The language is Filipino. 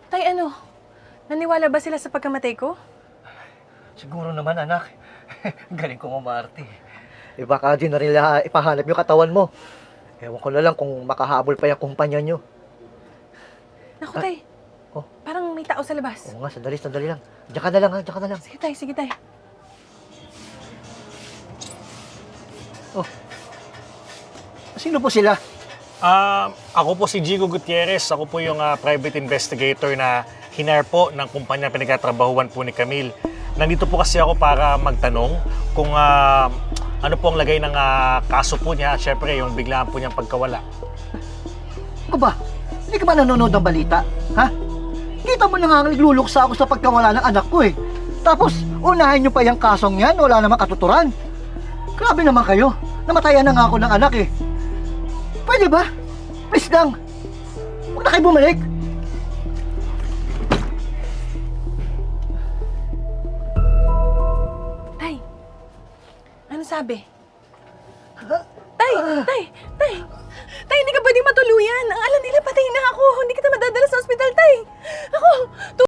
Tay, ano? Naniwala ba sila sa pagkamatay ko? Siguro naman, anak. Galing ko umarte. Eh baka di na rin nila ipahanap yung katawan mo. Ewan ko na lang kung makahabol pa yung kumpanya nyo. Naku, Tay. Oh. Parang may tao sa labas. Oo nga, sandali lang. Diyan ka na lang ha, diyan ka na lang. Sige, Tay. Sige, Tay. Oh. Sino po sila? Ako po si Jigo Gutierrez. Ako po yung private investigator na hinire po ng kumpanya pinagtatrabahuan po ni Camille. Nandito po kasi ako para magtanong kung ano po ang lagay ng kaso po niya. Siyempre, yung biglaan po niyang pagkawala. Ako ba? Hindi ka ba nanonood ng balita? Ha? Kita mo na nga nagluluksa ako sa pagkawala ng anak ko eh. Tapos, unahin nyo pa yung kasong yan, wala namang katuturan. Grabe naman kayo. Namatayan na nga ako ng anak eh. Pwede ba? Please lang. Huwag na kayo bumalik. Tay. Ano sabi? Tay! Tay! Tay! Tay, hindi ka pwedeng matuluyan. Ang alam nila, patay na ako. Hindi kita madadala sa ospital, Tay. Ako,